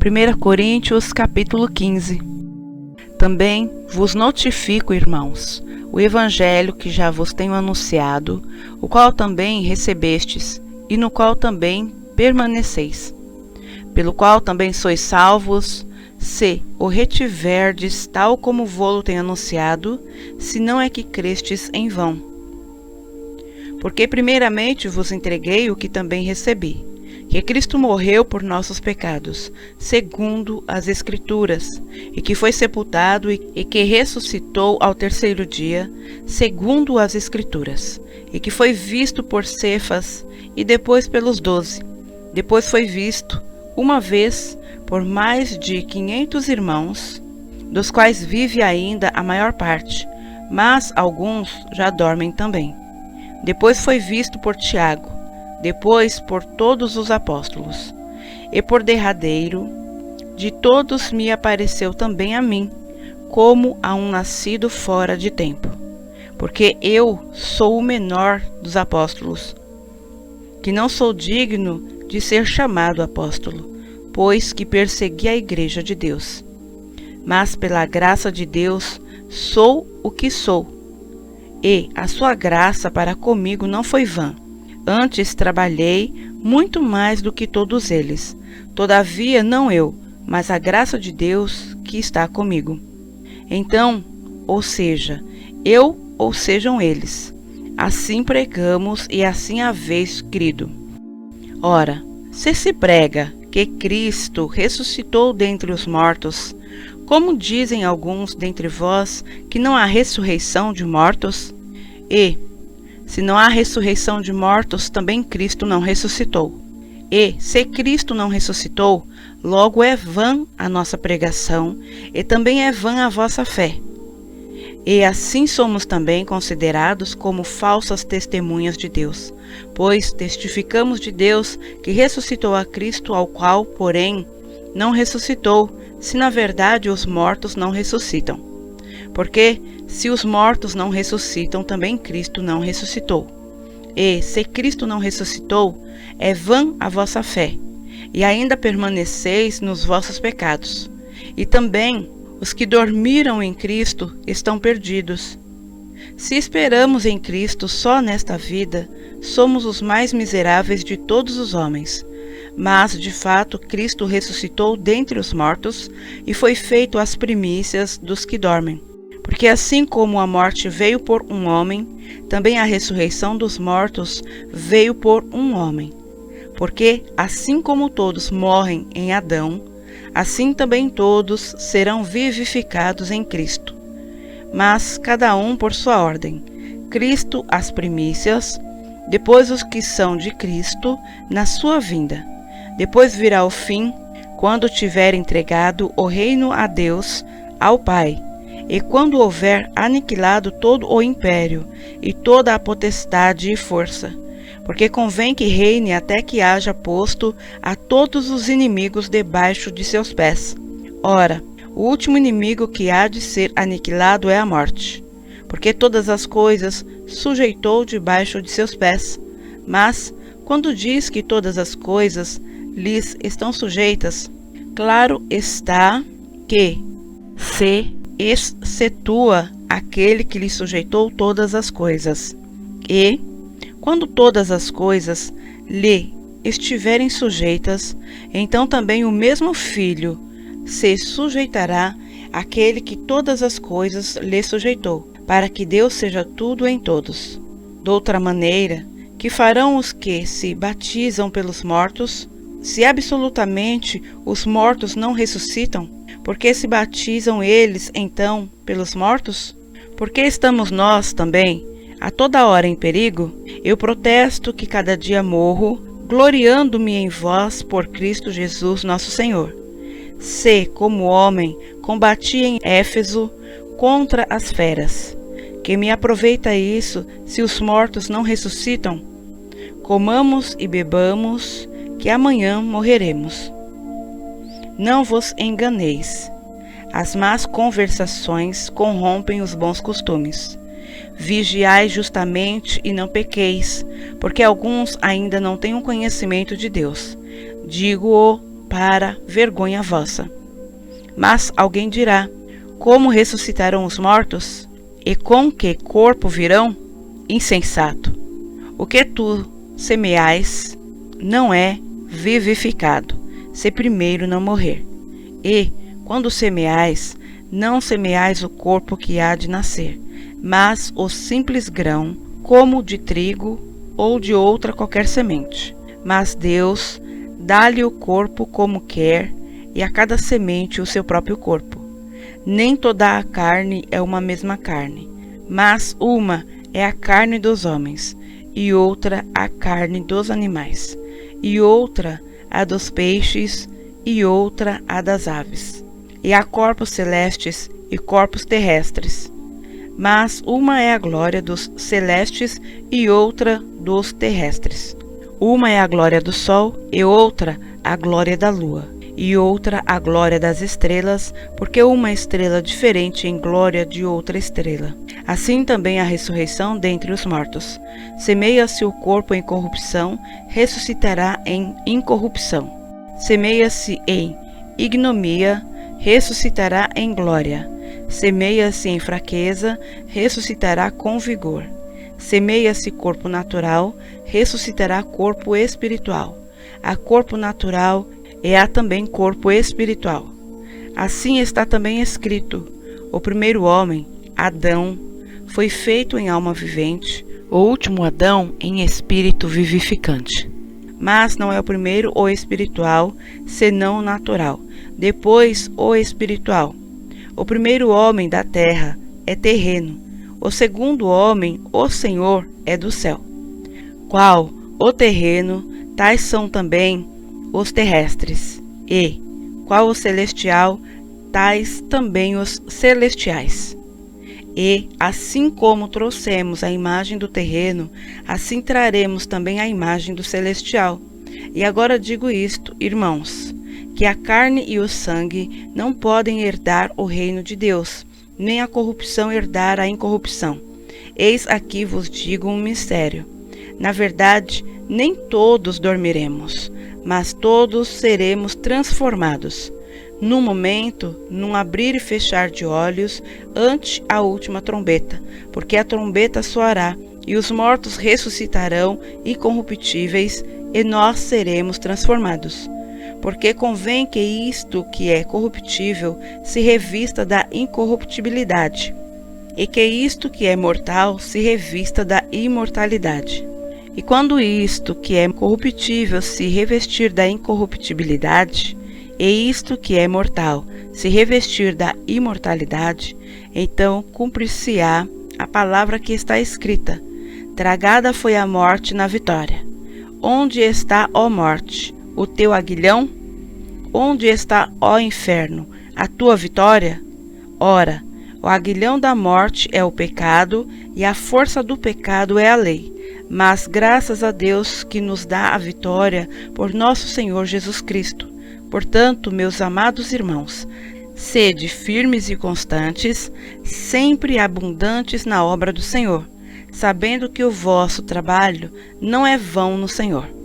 1 Coríntios capítulo 15. Também vos notifico, irmãos, o evangelho que já vos tenho anunciado, o qual também recebestes, e no qual também permaneceis, pelo qual também sois salvos, se o retiverdes tal como vô-lo tenho anunciado, se não é que crestes em vão. Porque primeiramente vos entreguei o que também recebi, que Cristo morreu por nossos pecados, segundo as Escrituras, e que foi sepultado e que ressuscitou ao terceiro dia, segundo as Escrituras, e que foi visto por Cefas e depois pelos 12. Depois foi visto, uma vez, por mais de 500 irmãos, dos quais vive ainda a maior parte, mas alguns já dormem também. Depois foi visto por Tiago, depois por todos os apóstolos. E por derradeiro, de todos me apareceu também a mim, como a um nascido fora de tempo. Porque eu sou o menor dos apóstolos, que não sou digno de ser chamado apóstolo, pois que persegui a igreja de Deus. Mas pela graça de Deus sou o que sou, e a sua graça para comigo não foi vã. Antes trabalhei muito mais do que todos eles. Todavia não eu, mas a graça de Deus que está comigo. Então, ou seja, eu ou sejam eles, assim pregamos e assim haveis crido. Ora, se prega que Cristo ressuscitou dentre os mortos, como dizem alguns dentre vós que não há ressurreição de mortos? E, se não há ressurreição de mortos, também Cristo não ressuscitou. E, se Cristo não ressuscitou, logo é vã a nossa pregação, e também é vã a vossa fé. E assim somos também considerados como falsas testemunhas de Deus, pois testificamos de Deus que ressuscitou a Cristo, ao qual, porém, não ressuscitou, se na verdade os mortos não ressuscitam. Porque, se os mortos não ressuscitam, também Cristo não ressuscitou. E, se Cristo não ressuscitou, é vã a vossa fé, e ainda permaneceis nos vossos pecados. E também os que dormiram em Cristo estão perdidos. Se esperamos em Cristo só nesta vida, somos os mais miseráveis de todos os homens. Mas, de fato, Cristo ressuscitou dentre os mortos e foi feito as primícias dos que dormem. Porque assim como a morte veio por um homem, também a ressurreição dos mortos veio por um homem. Porque assim como todos morrem em Adão, assim também todos serão vivificados em Cristo. Mas cada um por sua ordem. Cristo as primícias, depois os que são de Cristo na sua vinda. Depois virá o fim, quando tiver entregado o reino a Deus, ao Pai. E quando houver aniquilado todo o império, e toda a potestade e força, porque convém que reine até que haja posto a todos os inimigos debaixo de seus pés. Ora, o último inimigo que há de ser aniquilado é a morte, porque todas as coisas sujeitou debaixo de seus pés. Mas, quando diz que todas as coisas lhes estão sujeitas, claro está que se excetua aquele que lhe sujeitou todas as coisas. E, quando todas as coisas lhe estiverem sujeitas, então também o mesmo Filho se sujeitará àquele que todas as coisas lhe sujeitou, para que Deus seja tudo em todos. Doutra maneira, que farão os que se batizam pelos mortos, se absolutamente os mortos não ressuscitam? Porque se batizam eles, então, pelos mortos? Porque estamos nós também, a toda hora em perigo? Eu protesto que cada dia morro, gloriando-me em vós por Cristo Jesus nosso Senhor. Se, como homem, combati em Éfeso contra as feras, que me aproveita isso se os mortos não ressuscitam? Comamos e bebamos, que amanhã morreremos. Não vos enganeis. As más conversações corrompem os bons costumes. Vigiai justamente e não pequeis, porque alguns ainda não têm o conhecimento de Deus. Digo-o para vergonha vossa. Mas alguém dirá: como ressuscitarão os mortos? E com que corpo virão? Insensato! O que tu semeais não é vivificado, se primeiro não morrer. E, quando semeais, não semeais o corpo que há de nascer, mas o simples grão, como de trigo ou de outra qualquer semente. Mas Deus dá-lhe o corpo como quer, e a cada semente o seu próprio corpo. Nem toda a carne é uma mesma carne, mas uma é a carne dos homens, e outra a carne dos animais, e outra a dos peixes, e outra a das aves. E há corpos celestes e corpos terrestres, mas uma é a glória dos celestes e outra dos terrestres. Uma é a glória do sol e outra a glória da lua, e outra a glória das estrelas, porque uma estrela diferente em glória de outra estrela. Assim também a ressurreição dentre os mortos. Semeia-se o corpo em corrupção, ressuscitará em incorrupção. Semeia-se em ignomia, ressuscitará em glória. Semeia-se em fraqueza, ressuscitará com vigor. Semeia-se corpo natural, ressuscitará corpo espiritual. Há corpo natural e há também corpo espiritual. Assim está também escrito: o primeiro homem, Adão, foi feito em alma vivente, o último Adão em espírito vivificante. Mas não é o primeiro o espiritual, senão o natural, depois o espiritual. O primeiro homem da terra é terreno, o segundo homem, o Senhor, é do céu. Qual o terreno, tais são também os terrestres, e, qual o celestial, tais também os celestiais. E, assim como trouxemos a imagem do terreno, assim traremos também a imagem do celestial. E agora digo isto, irmãos, que a carne e o sangue não podem herdar o reino de Deus, nem a corrupção herdar a incorrupção. Eis aqui vos digo um mistério. Na verdade, nem todos dormiremos, mas todos seremos transformados. Num momento, num abrir e fechar de olhos, ante a última trombeta, porque a trombeta soará, e os mortos ressuscitarão incorruptíveis, e nós seremos transformados. Porque convém que isto que é corruptível se revista da incorruptibilidade, e que isto que é mortal se revista da imortalidade. E quando isto que é corruptível se revestir da incorruptibilidade, e isto que é mortal se revestir da imortalidade, então cumprir-se-á a palavra que está escrita: tragada foi a morte na vitória. Onde está, ó morte, o teu aguilhão? Onde está, ó inferno, a tua vitória? Ora, o aguilhão da morte é o pecado, e a força do pecado é a lei. Mas graças a Deus que nos dá a vitória por nosso Senhor Jesus Cristo. Portanto, meus amados irmãos, sede firmes e constantes, sempre abundantes na obra do Senhor, sabendo que o vosso trabalho não é vão no Senhor.